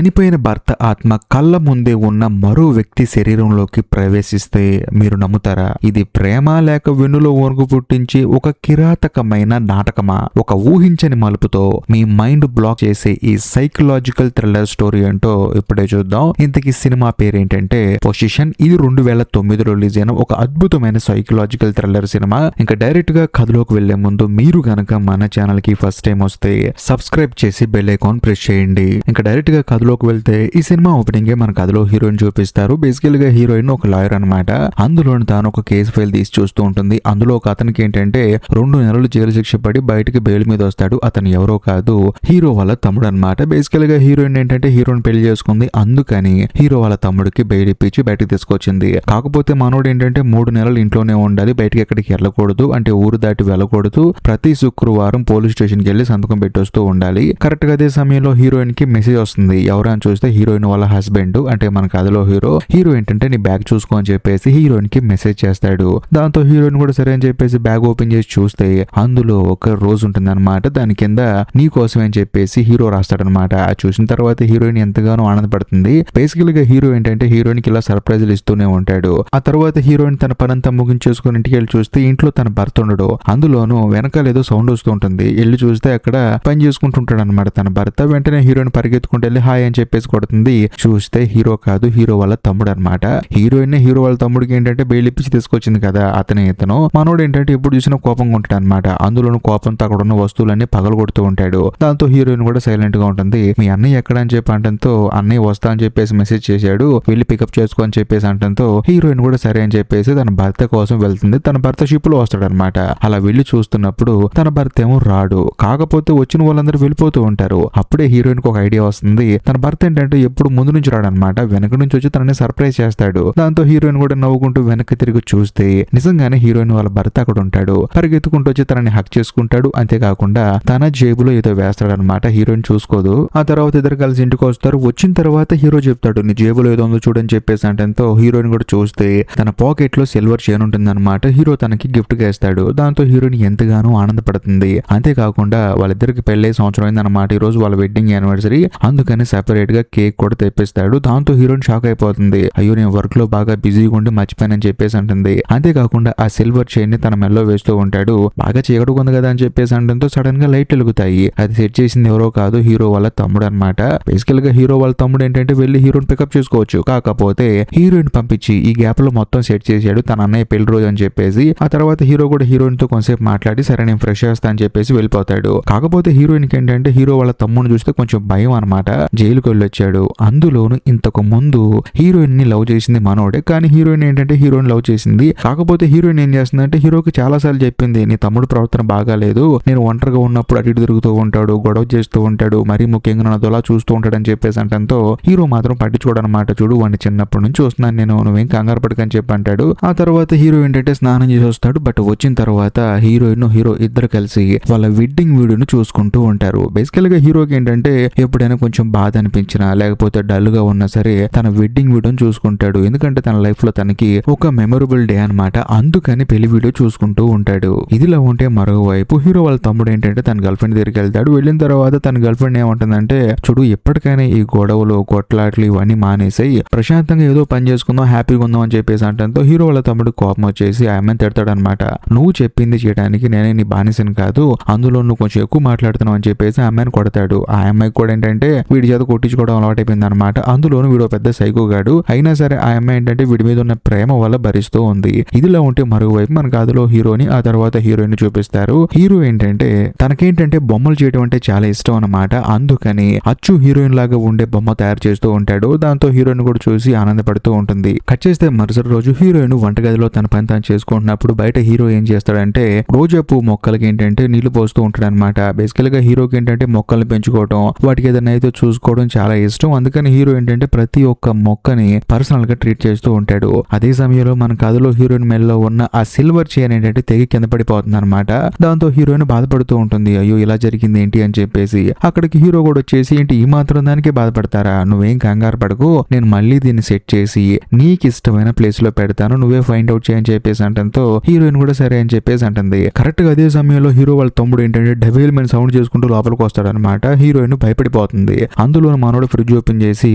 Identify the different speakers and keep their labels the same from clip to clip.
Speaker 1: చనిపోయిన భర్త ఆత్మ కళ్ళ ముందే ఉన్న మరో వ్యక్తి శరీరంలోకి ప్రవేశిస్తే మీరు నమ్ముతారా? ఇది ప్రేమ లేక వెన్నులో వణుకు పుట్టించి ఒక కిరాతకమైన నాటకమా? ఒక ఊహించని మలుపుతో మీ మైండ్ బ్లాక్ చేసే ఈ సైకలాజికల్ థ్రిల్లర్ స్టోరీ ఏంటో ఇప్పుడే చూద్దాం. ఇంతకీ సినిమా పేరేంటంటే పొజిషన్. ఇది 2009లో రిలీజ్ అయిన ఒక అద్భుతమైన సైకలాజికల్ థ్రిల్లర్ సినిమా. ఇంకా డైరెక్ట్ గా కథలోకి వెళ్లే ముందు మీరు గనక మన ఛానల్ కి ఫస్ట్ టైం వస్తే సబ్స్క్రైబ్ చేసి బెల్ ఐకాన్ ప్రెస్ చేయండి. ఇంకా డైరెక్ట్ గా కథలోకి వెళ్తే ఈ సినిమా ఓపెనింగ్ మన కథలో హీరోయిన్ చూపిస్తారు. బేసికల్ గా హీరోయిన్ ఒక లాయర్ అనమాట. అందులో తాను ఒక కేసు ఫైల్ తీసి చూస్తూ ఉంటుంది. అందులో ఒక అతనికి ఏంటంటే 2 నెలలు జైలు శిక్ష పడి బయటికి బెయిల్ మీద వస్తాడు. అతను ఎవరో కాదు, హీరో వాళ్ళ తమ్ముడు అనమాట. బేసికల్ గా హీరోయిన్ ఏంటంటే హీరోని పెళ్లి చేసుకుంది. అందుకని హీరో వాళ్ళ తమ్ముడికి బెయిల్ ఇప్పించి బయటకు తీసుకొచ్చింది. కాకపోతే మనోడు ఏంటంటే 3 నెలలు ఇంట్లోనే ఉండాలి, బయటికి ఎక్కడికి వెళ్ళకూడదు, అంటే ఊరు దాటి వెళ్ళకూడదు. ప్రతి శుక్రవారం పోలీస్ స్టేషన్ కి వెళ్లి సంతకం పెట్టొస్తూ ఉండాలి. కరెక్ట్ గా అదే సమయంలో హీరోయిన్ కి మెసేజ్ వస్తుంది. ఎవరని చూస్తే హీరోయిన్ వాళ్ళ హస్బెండ్, అంటే మన కథలో హీరో ఏంటంటే నీ బ్యాగ్ చూసుకో అని చెప్పేసి హీరోయిన్ కి మెసేజ్ చేస్తాడు. దాంతో హీరోయిన్ కూడా సరే అని చెప్పేసి బ్యాగ్ ఓపెన్ చేసి చూస్తే అందులో ఒక రోజు ఉంటుంది అనమాట. దాని కింద నీ కోసం అని చెప్పేసి హీరో రాస్తాడనమాట. అది చూసిన తర్వాత హీరోయిన్ ఎంతగానో ఆనందపడుతుంది. బేసికల్ గా హీరో ఏంటంటే హీరోయిన్ కి ఇలా సర్ప్రైజులు ఇస్తూనే ఉంటాడు. ఆ తర్వాత హీరోయిన్ తన పనంతా ముగించేసుకుని ఇంటికి వెళ్ళి చూస్తే ఇంట్లో తన భర్త ఉండడు. అందులోనూ వెనకాల ఏదో సౌండ్ వస్తూ ఉంటుంది. వెళ్ళి చూస్తే అక్కడ పని చేసుకుంటుంటాడు అనమాట తన భర్త. వెంటనే హీరోయిన్ పరిగెత్తుకుంటూ వెళ్ళి హాయ్ అని చెప్పేసి కొడుతుంది. చూస్తే హీరో కాదు, హీరో వాళ్ళ తమ్ముడు అనమాట. హీరోయిన్ హీరో వాళ్ళ తమ్ముడికి ఏంటంటే బెయిల్ ఇప్పించి తీసుకొచ్చింది కదా ఇతను. మనోడు ఏంటంటే ఎప్పుడు చూసినా కోపంగా ఉంటాడు అనమాట. అందులోనూ కోపంతో అక్కడ ఉన్న వస్తువులన్నీ పగలగొడుతూ ఉంటాడు. దాంతో హీరోయిన్ కూడా సైలెంట్ గా ఉంటుంది. మీ అన్నయ్య ఎక్కడ అని చెప్పి అంటంతో అన్నయ్య వస్తా అని చెప్పేసి మెసేజ్ చేశాడు, వెళ్ళి పికప్ చేసుకో అని చెప్పేసి అంటంతో హీరోయిన్ కూడా సరే అని చెప్పేసి తన భర్త కోసం వెళ్తుంది. తన భర్త షిప్ లో వస్తాడు అనమాట. అలా వెళ్ళి చూస్తున్నప్పుడు తన భర్త ఏమో రాడు. కాకపోతే వచ్చిన వాళ్ళందరూ వెళ్ళిపోతూ ఉంటారు. అప్పుడే హీరోయిన్ కి ఒక ఐడియా వస్తుంది. తన భర్త ఏంటంటే ఎప్పుడు ముందు నుంచి రాడనమాట, వెనక నుంచి వచ్చి తనని సర్ప్రైజ్ చేస్తాడు. దాంతో హీరోయిన్ కూడా నవ్వుకుంటూ వెనక్కి తిరిగి చూస్తే నిజంగానే హీరోయిన్ వాళ్ళ భర్త అక్కడ ఉంటాడు. పరిగెత్తుకుంటూ వచ్చి తనని హక్ చేసుకుంటాడు. అంతేకాకుండా తన జేబులో ఏదో వేస్తాడనమాట. హీరోయిన్ చూసుకోదు. ఆ తర్వాత ఇద్దరు కలిసి ఇంటికి వస్తారు. వచ్చిన తర్వాత హీరో చెప్తాడు నీ జేబులో ఏదో ఉందో చూడని చెప్పేసి అంటంతో హీరోయిన్ కూడా చూస్తే తన పాకెట్ లో సిల్వర్ చైన్ ఉంటుంది అనమాట. హీరో తనకి గిఫ్ట్ గా ఇస్తాడు. దాంతో హీరోయిన్ ఎంతగానో ఆనందపడుతుంది. అంతేకాకుండా వాళ్ళిద్దరికి పెళ్లి సంవత్సరం అయింది అనమాట. ఈ రోజు వాళ్ళ వెడ్డింగ్ యానివర్సరీ. అందుకని సెపరేట్ గా కేక్ కూడా తెప్పిస్తాడు. దాంతో హీరోయిన్ షాక్ అయిపోతుంది. అయ్యో నేను వర్క్ లో బాగా బిజీగా ఉండి మర్చిపోయానని చెప్పేసి అంటుంది. అంతేకాకుండా ఆ సిల్వర్ చైన్ ని తన మెల్లో వేస్తూ ఉంటాడు. బాగా చీకటిగా కదా అని చెప్పేసి అంటంతో సడన్ గా లైట్ వెలుగుతాయి. అది సెట్ చేసింది ఎవరో కాదు, హీరో వాళ్ళ తమ్ముడు అనమాట. బేసికల్ గా హీరో వాళ్ళ తమ్ముడు ఏంటంటే వెళ్ళి హీరోయిన్ పికప్ చేసుకోవచ్చు. కాకపోతే హీరోయిన్ పంపించి ఈ గ్యాప్ లో మొత్తం సెట్ చేశాడు తన అన్నయ్య పెళ్లి రోజు అని చెప్పేసి. ఆ తర్వాత హీరో కూడా హీరోయిన్ తో కొంతసేపు మాట్లాడి సరే నేను ఫ్రెష్ చేస్తా అని చెప్పేసి వెళ్ళిపోతాడు. కాకపోతే హీరోయిన్ కి ఏంటంటే హీరో వాళ్ళ తమ్ముడిని చూస్తే కొంచెం భయం అనమాట. జైలుకి వెళ్ళొచ్చాడు. అందులోను ఇంతకు ముందు హీరోయిన్ ని లవ్ చేసింది మనోడే, కానీ హీరోయిన్ ఏంటంటే హీరోయిన్ లవ్ చేసింది. కాకపోతే హీరోయిన్ ఏం చేస్తుందంటే హీరోకి చాలా సార్లు చెప్పింది నీ తమ్ముడు ప్రవర్తన బాగాలేదు, నేను ఒంటరిగా ఉన్నప్పుడు అటు ఇటు తిరుగుతూ ఉంటాడు, గొడవ చేస్తూ ఉంటాడు, మరీ ముఖ్యంగా నన్ను అలా చూస్తూ ఉంటాడు అని చెప్పేసి అంటంతో హీరో మాత్రం పట్టించుకోడనమాట. చూడు వాడిని చిన్నప్పటి నుంచి చూస్తున్నాను నేను, నువ్వేం కంగారు పడకని చెప్పి అంటాడు. ఆ తర్వాత హీరో ఏంటంటే స్నానం చేసి వస్తాడు. బట్ వచ్చిన తర్వాత హీరోయిన్ హీరో ఇద్దరు కలిసి వాళ్ళ వెడ్డింగ్ వీడియోను చూసుకుంటూ ఉంటారు. బేసికల్ గా హీరోకి ఏంటంటే ఎప్పుడైనా కొంచెం బాధ అనిపించినా లేకపోతే డల్ గా ఉన్నా సరే తన వెడ్డింగ్ వీడియోని చూసుకుంటాడు. ఎందుకంటే తన లైఫ్ లో తనకి ఒక మెమొరబుల్ డే అనమాట. అందుకని పెళ్లి వీడియో చూసుకుంటూ ఉంటాడు. ఇదిలా ఉంటే మరోవైపు హీరో వాళ్ళ తమ్ముడు ఏంటంటే తన గర్ల్ ఫ్రెండ్ దగ్గరికి వెళ్తాడు. వెళ్ళిన తర్వాత తన గర్ల్ ఫ్రెండ్ ఏమంటుందంటే చూడు ఎప్పటికైనా ఈ గొడవలు కొట్లాట్లు ఇవన్నీ మానేసాయి, ప్రశాంతంగా ఏదో పని చేసుకుందాం, హ్యాపీగా ఉందాం అని చెప్పేసి అంటంతో హీరో వాళ్ళ తమ్ముడు కోపం వచ్చేసి ఆ అమ్మాయిని తిడతాడు అనమాట. నువ్వు చెప్పింది చేయడానికి నేనే నీ బానిసని కాదు, అందులో నువ్వు కొంచెం ఎక్కువ మాట్లాడుతున్నావు అని చెప్పేసి ఆ అమ్మాయిని కొడతాడు. ఆ అమ్మాయికి కూడా ఏంటంటే వీడి చేత కొట్టించుకోవడం అలవాటైపోయింది అనమాట. అందులోనూ వీడు పెద్ద సైకోగాడు. అయినా సరే ఆ అమ్మాయి ఏంటంటే వీడి మీద ఉన్న ప్రేమ వల్ల భరిస్తూ ఉంది. ఇదిలా ఉంటే మరోవైపు మన కథలో హీరోని ఆ తర్వాత హీరోయిన్ చూపిస్తారు. హీరో ఏంటంటే తనకేంటంటే బొమ్మలు చేయడం అంటే చాలా ఇష్టం అనమాట. అందుకని అచ్చు హీరోయిన్ లాగా ఉండే బొమ్మ తయారు చేస్తూ ఉంటాడు. దాంతో హీరోయిన్ కూడా చూసి ఆనందపడుతూ ఉంటుంది. కట్ చేస్తే మరుసటి రోజు హీరోయిన్ వంటగదిలో తన పని తాను చేసుకుంటున్నప్పుడు బయట హీరో ఏం చేస్తాడంటే రోజా పువ్వు మొక్కలకి ఏంటంటే నీళ్లు పోస్తూ ఉంటాడు అనమాట. బేసికల్ గా హీరోకి ఏంటంటే మొక్కల్ని పెంచుకోవడం, వాటికి ఏదైనా అయితే చూసుకోవడం చాలా ఇష్టం. అందుకని హీరో ఏంటంటే ప్రతి ఒక్క మొక్కని పర్సనల్ గా ట్రీట్ చేస్తూ ఉంటాడు. అదే సమయంలో మన కథలో హీరోయిన్ మెల్లో ఉన్న ఆ సిల్వర్ చైన్ ఏంటంటే తెగి కింద పడిపోతుంది అనమాట. దాంతో హీరోయిన్ బాధపడుతూ ఉంటుంది. అయ్యో ఇలా జరిగింది ఏంటి అని చెప్పేసి. అక్కడికి హీరో కూడా వచ్చేసి ఏంటి ఈ మాత్రం దానికి బాధపడతారా, నువ్వేం కంగారు పడకు, నేను మళ్ళీ దీన్ని సెట్ చేసి నీకు ఇష్టమైన ప్లేస్ లో పెడతాను, నువ్వే ఫైండ్ అవుట్ చేయని చెప్పేసి అంటంతో హీరోయిన్ కూడా సరే అని చెప్పేసి అంటుంది. కరెక్ట్ గా అదే సమయంలో హీరో వాళ్ళ తమ్ముడు ఏంటంటే డబేల్ మెన్ సౌండ్ చేసుకుంటూ లోపలికి వస్తాడనమాట. హీరోయిన్ భయపడిపోతుంది. అందులో అందులో మనోడు ఫ్రిడ్జ్ ఓపెన్ చేసి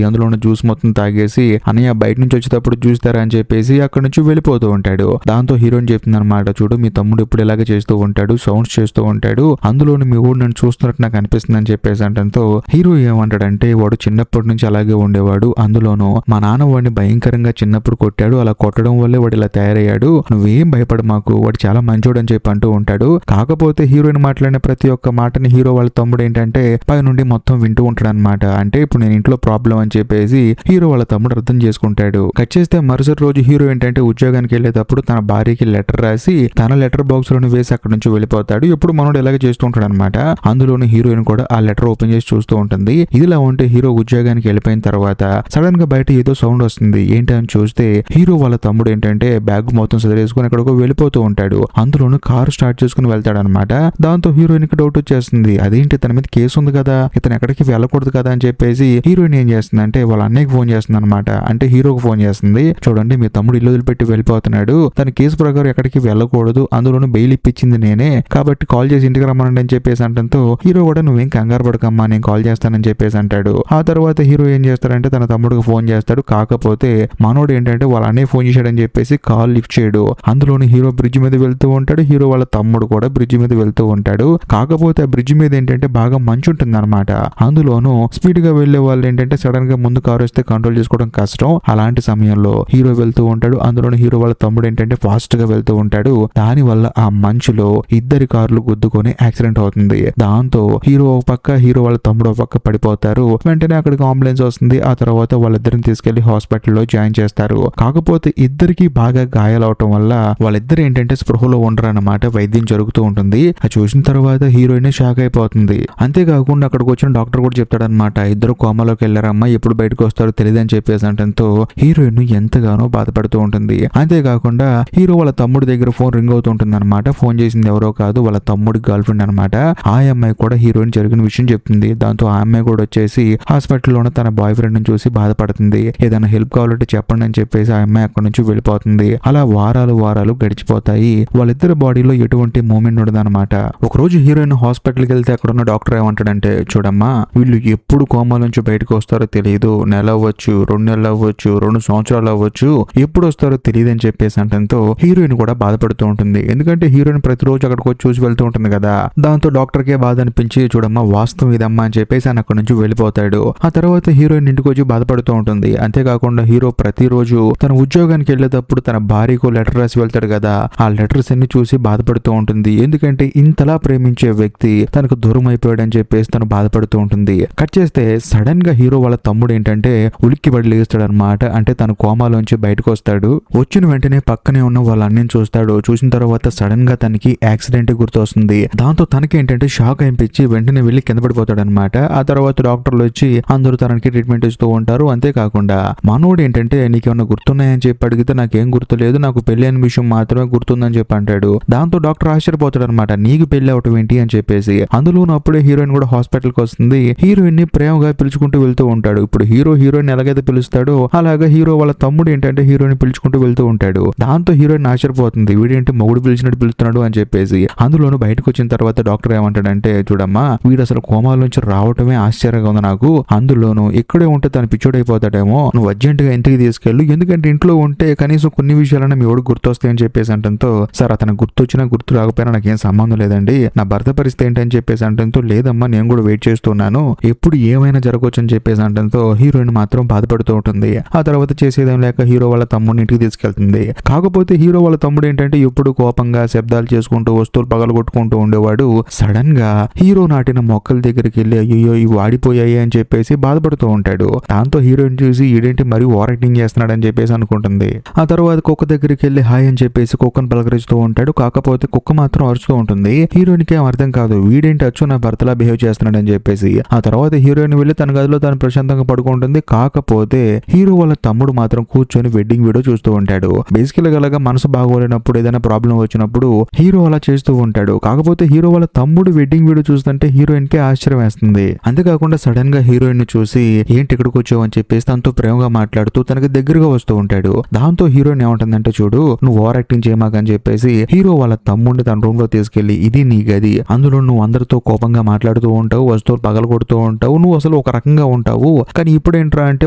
Speaker 1: అందులో ఉన్న జ్యూస్ మొత్తం తాగేసి అన్నయ్య బయట నుంచి వచ్చేటప్పుడు జ్యూస్ తరా అని చెప్పేసి అక్కడ నుంచి వెళ్ళిపోతూ ఉంటాడు. దాంతో హీరోయిన్ చెప్తుంది అనమాట, చూడు మీ తమ్ముడు ఇప్పుడు ఇలాగే చేస్తూ ఉంటాడు, సౌండ్స్ చేస్తూ ఉంటాడు, అందులోని మీ ఊడు నన్ను చూస్తున్నట్టు నాకు అనిపిస్తుంది అని చెప్పేసి అంటంతో హీరో ఏమంటాడంటే వాడు చిన్నప్పటి నుంచి అలాగే ఉండేవాడు, అందులోనూ మా నాన్న వాడిని భయంకరంగా చిన్నప్పుడు కొట్టాడు, అలా కొట్టడం వల్లే వాడు ఇలా తయారయ్యాడు, నువ్వేం భయపడ మాకు, వాడు చాలా మంచోడు అని చెప్పి అంటూ ఉంటాడు. కాకపోతే హీరోయిన్ మాట్లాడిన ప్రతి ఒక్క మాటని హీరో వాళ్ళ తమ్ముడు ఏంటంటే పై నుండి మొత్తం వింటూ ఉంటాడు అనమాట. అంటే ఇప్పుడు నేను ఇంట్లో ప్రాబ్లం అని చెప్పేసి హీరో వాళ్ళ తమ్ముడు అర్థం చేసుకుంటాడు. కట్ చేస్తే మరుసటి రోజు హీరో ఏంటంటే ఉద్యోగానికి వెళ్ళేటప్పుడు తన భార్యకి లెటర్ రాసి తన లెటర్ బాక్స్ లోని వేసి అక్కడ నుంచి వెళ్ళిపోతాడు. ఇప్పుడు మనోడు ఇలాగే చేస్తూ ఉంటాడు అనమాట. అందులోని హీరోయిన్ కూడా ఆ లెటర్ ఓపెన్ చేసి చూస్తూ ఉంటుంది. ఇదిలా ఉంటే హీరో ఉద్యోగానికి వెళ్ళిపోయిన తర్వాత సడన్ గా బయట ఏదో సౌండ్ వస్తుంది. ఏంటి అని చూస్తే హీరో వాళ్ళ తమ్ముడు ఏంటంటే బ్యాగ్ మొత్తం సదిరేసుకుని ఎక్కడికో వెళ్ళిపోతూ ఉంటాడు. అందులోను కారు స్టార్ట్ చేసుకుని వెళ్తాడు అనమాట. దాంతో హీరోయిన్ కి డౌట్ వచ్చేస్తుంది, అదేంటి తన మీద కేసు ఉంది కదా, ఇతను ఎక్కడికి వెళ్ళకూడదు కదా అని చెప్పేసి హీరోయిన్ ఏం చేస్తుంది అంటే వాళ్ళ అన్నయ్యకి ఫోన్ చేస్తుంది అనమాట. అంటే హీరోకి ఫోన్ చేస్తుంది, చూడండి మీ తమ్ముడు ఇల్లు వదిలిపెట్టి వెళ్ళిపోతున్నాడు, తన కేసు ప్రకారం ఎక్కడికి వెళ్ళకూడదు, అందులోనూ బెయిల్ ఇప్పించింది నేనే, కాబట్టి కాల్ చేసి ఇంటికి రమ్మనండి అని చెప్పేసి అంటంతో హీరో కూడా నువ్వేం కంగారు పడకమ్మా నేను కాల్ చేస్తానని చెప్పేసి అంటాడు. ఆ తర్వాత హీరో ఏం చేస్తాడంటే తన తమ్ముడికి ఫోన్ చేస్తాడు. కాకపోతే మనోడు ఏంటంటే వాళ్ళ అన్నయ్య ఫోన్ చేశాడని చెప్పేసి కాల్ లిఫ్ట్ చేయడు. అందులోని హీరో బ్రిడ్జ్ మీద వెళ్తూ ఉంటాడు, హీరో వాళ్ళ తమ్ముడు కూడా బ్రిడ్జ్ మీద వెళ్తూ ఉంటాడు. కాకపోతే ఆ బ్రిడ్జ్ మీద ఏంటంటే బాగా మంచు ఉంటుంది అనమాట. అందులోనూ స్పీడ్ గా వెళ్లే వాళ్ళు ఏంటంటే సడన్ గా ముందు కారు వస్తే కంట్రోల్ చేసుకోవడం కష్టం. అలాంటి సమయంలో హీరో వెళ్తూ ఉంటాడు, అందులోని హీరో వాళ్ళ తమ్ముడు ఏంటంటే ఫాస్ట్ గా వెళ్తూ ఉంటాడు. దాని వల్ల ఆ మంచులో ఇద్దరి కార్లు గుద్దుకొని యాక్సిడెంట్ అవుతుంది. దాంతో హీరో ఒక పక్క హీరో వాళ్ళ తమ్ముడు ఒక పక్క పడిపోతారు. వెంటనే అక్కడికి అంబులెన్స్ వస్తుంది. ఆ తర్వాత వాళ్ళిద్దరిని తీసుకెళ్లి హాస్పిటల్లో జాయిన్ చేస్తారు. కాకపోతే ఇద్దరికి బాగా గాయాలవటం వల్ల వాళ్ళిద్దరు ఏంటంటే స్పృహలో ఉండరు అన్నమాట. వైద్యం జరుగుతూ ఉంటుంది. అది చూసిన తర్వాత హీరోయిన్ షాక్ అయిపోతుంది. అంతేకాకుండా అక్కడికి వచ్చిన డాక్టర్ కూడా చెప్తాడనమాట, ఇద్దరు కోమాలోకి వెళ్ళారమ్మా, ఎప్పుడు బయటకు వస్తారో తెలియదు అని చెప్పేసి అంటంతో హీరోయిన్ ఎంతగానో బాధపడుతూ ఉంటుంది. అంతేకాకుండా హీరో వాళ్ళ తమ్ముడి దగ్గర ఫోన్ రింగ్ అవుతూ ఉంటుంది అనమాట. ఫోన్ చేసింది ఎవరో కాదు వాళ్ళ తమ్ముడి గర్ల్ ఫ్రెండ్ అనమాట. ఆ అమ్మాయి కూడా హీరోయిన్ జరిగిన విషయం చెప్తుంది. దాంతో ఆ అమ్మాయి కూడా వచ్చేసి హాస్పిటల్లోనే తన బాయ్ ఫ్రెండ్ ని చూసి బాధపడుతుంది. ఏదైనా హెల్ప్ కావాలంటే చెప్పండి అని చెప్పేసి ఆ అమ్మాయి అక్కడ నుంచి వెళ్ళిపోతుంది. అలా వారాలు గడిచిపోతాయి. వాళ్ళిద్దరి బాడీలో ఎటువంటి మూమెంట్ ఉండదు అనమాట. ఒక రోజు హీరోయిన్ హాస్పిటల్కి వెళ్తే అక్కడ ఉన్న డాక్టర్ ఏమంటాడంటే, చూడమ్మా వీళ్ళు ఎప్పుడు కోమా నుంచి బయటకు వస్తారో తెలియదు, నెల అవ్వచ్చు, 2 నెలలు అవ్వచ్చు, 2 సంవత్సరాలు అవ్వచ్చు, ఎప్పుడు వస్తారో తెలియదు అని చెప్పేసి అంటంతో హీరోయిన్ కూడా బాధపడుతూ ఉంటుంది. ఎందుకంటే హీరోయిన్ ప్రతిరోజు అక్కడికి వచ్చి చూసి వెళ్తూ ఉంటుంది కదా. దాంతో డాక్టర్ కే బాధ అనిపించి, చూడమ్మా వాస్తవం ఇదమ్మా అని చెప్పేసి ఆయన అక్కడ నుంచి వెళ్ళిపోతాడు. ఆ తర్వాత హీరోయిన్ ఇంటికి వచ్చి బాధపడుతూ ఉంటుంది. అంతేకాకుండా హీరో ప్రతిరోజు తన ఉద్యోగానికి వెళ్ళేటప్పుడు తన భార్యకు లెటర్ రాసి వెళ్తాడు కదా, ఆ లెటర్స్ అన్ని చూసి బాధపడుతూ ఉంటుంది. ఎందుకంటే ఇంతలా ప్రేమించే వ్యక్తి తనకు దూరం అయిపోయాడు అని చెప్పేసి తను బాధపడుతూ ఉంటుంది. కట్ చేస్తే సడన్ గా హీరో వాళ్ళ తమ్ముడు ఏంటంటే ఉలిక్కి పడి లేస్తాడు అనమాట. అంటే తన కోమాలోంచి బయటకు వస్తాడు. వచ్చిన వెంటనే పక్కనే ఉన్న వాళ్ళ అన్నని చూస్తాడు. చూసిన తర్వాత సడన్ గా తనకి యాక్సిడెంట్ గుర్తొస్తుంది. దాంతో తనకి ఏంటంటే షాక్ అనిపించి వెంటనే వెళ్లి కింద పడిపోతాడు అనమాట. ఆ తర్వాత డాక్టర్లు వచ్చి అందరూ తనకి ట్రీట్మెంట్ ఇస్తూ ఉంటారు. అంతేకాకుండా మనోడు ఏంటంటే నీకేమన్నా గుర్తున్నాయని చెప్పి అడిగితే నాకేం గుర్తులేదు, నాకు పెళ్లి అయిన విషయం మాత్రమే గుర్తుందని చెప్పి అంటాడు. దాంతో డాక్టర్ ఆశ్చర్యపోతాడు అనమాట, నీకు పెళ్లి అవటం ఏంటి అని చెప్పేసి. అందులోనూ అప్పుడే హీరోయిన్ కూడా హాస్పిటల్ కి వస్తుంది. హీరోయిన్ ని ప్రేమగా పిలుచుకుంటూ వెళ్తూ ఉంటాడు. ఇప్పుడు హీరోయిన్ ఎలాగైతే పిలుస్తాడో అలాగా హీరో వాళ్ళ తమ్ముడు ఏంటంటే హీరోయిన్ పిలుచుకుంటూ వెళ్తూ ఉంటాడు. దాంతో హీరోయిన్ ఆశ్చర్యపోతుంది, వీడేంటి మొగుడు పిలిచినట్టు పిలుస్తున్నాడు అని చెప్పేసి. అందులోనూ బయటకు వచ్చిన తర్వాత డాక్టర్ ఏమంటాడంటే, చూడమ్మా వీడు అసలు కోమాల నుంచి రావటమే ఆశ్చర్యంగా ఉంది నాకు, అందులోనూ ఇక్కడే ఉంటే తను పిచ్చోడైపోతాడేమో, నువ్వు అర్జెంట్ గా ఇంటికి తీసుకెళ్ళు, ఎందుకంటే ఇంట్లో ఉంటే కనీసం కొన్ని విషయాలన్నా మీ వాడు గుర్తొస్తాయని చెప్పేసి అంటంతో, సార్ అతను గుర్తొచ్చినా గుర్తు రాకపోయినా నాకేం సంబంధం లేదండి, నా భర్త పరిస్థితి ఏంటని చెప్పేసి అంటంతో, లేదమ్మా నేను కూడా వెయిట్ చేస్తున్నాను, ఎప్పుడు ఏమైనా జరగవచ్చు అని చెప్పేసి అంటంతో హీరోయిన్ మాత్రం బాధపడుతూ ఉంటుంది. ఆ తర్వాత చేసేదేం లేక హీరో వాళ్ళ తమ్ముడిని ఇంటికి తీసుకెళ్తుంది. కాకపోతే హీరో వాళ్ళ తమ్ముడు ఏంటంటే ఎప్పుడు కోపంగా శబ్దాలు చేసుకుంటూ వస్తువులు పగలగొట్టుకుంటూ ఉండేవాడు. సడన్ గా హీరో నాటిన మొక్కల దగ్గరికి వెళ్ళి అయ్యో ఇవి వాడిపోయాయి అని చెప్పేసి బాధపడుతూ ఉంటాడు. దాంతో హీరోయిన్ చూసి ఈడేంటి మరి ఓవర్ యాక్టింగ్ చేస్తున్నాడు అని చెప్పేసి అనుకుంటుంది. ఆ తర్వాత కుక్క దగ్గరికి వెళ్ళి హాయ్ అని చెప్పేసి కుక్కను పలకరిస్తూ ఉంటాడు. కాకపోతే కుక్క మాత్రం అరుస్తూ ఉంటుంది. హీరోయిన్ కి ఏం అర్థం కాదు, వీడేంటి అచ్చు నా భర్తలా బిహేవ్ చేస్తున్నాడు అని చెప్పేసి. ఆ తర్వాత హీరోయిన్ వెళ్ళి తన గదిలో తను ప్రశాంతంగా పడుకుంటుంది. కాకపోతే హీరో వాళ్ళ తమ్ముడు మాత్రం కూర్చొని వెడ్డింగ్ వీడియో చూస్తూ ఉంటాడు. బేసికల్ గా మనసు బాగోలేనప్పుడు ఏదైనా ప్రాబ్లం వచ్చినప్పుడు హీరో అలా చేస్తూ ఉంటాడు. కాకపోతే హీరో వాళ్ళ తమ్ముడు వెడ్డింగ్ వీడియో చూస్తుంటే హీరోయిన్ కి ఆశ్చర్యం వేస్తుంది. అంతేకాకుండా సడన్ గా హీరోయిన్ ని చూసి ఏంటి ఇక్కడికి వచ్చావు అని చెప్పేసి తనతో ప్రేమగా మాట్లాడుతూ తనకి దగ్గరగా వస్తూ ఉంటాడు. దాంతో హీరోయిన్ ఏమంటుందంటే, చూడు నువ్వు ఓవర్ యాక్టింగ్ చేయమాకని చెప్పేసి హీరో వాళ్ళ తమ్ముడిని తన రూమ్ లో తీసుకెళ్లి ఇది నీ గది, అందులో నువ్వు అందరితో కోపంగా మాట్లాడుతూ ఉంటావు, వస్తువులు పగలగొడుతూ ఉంటావు, నువ్వు అసలు ఒక రకంగా ఉంటావు, కానీ ఇప్పుడు ఏంట్రా అంటే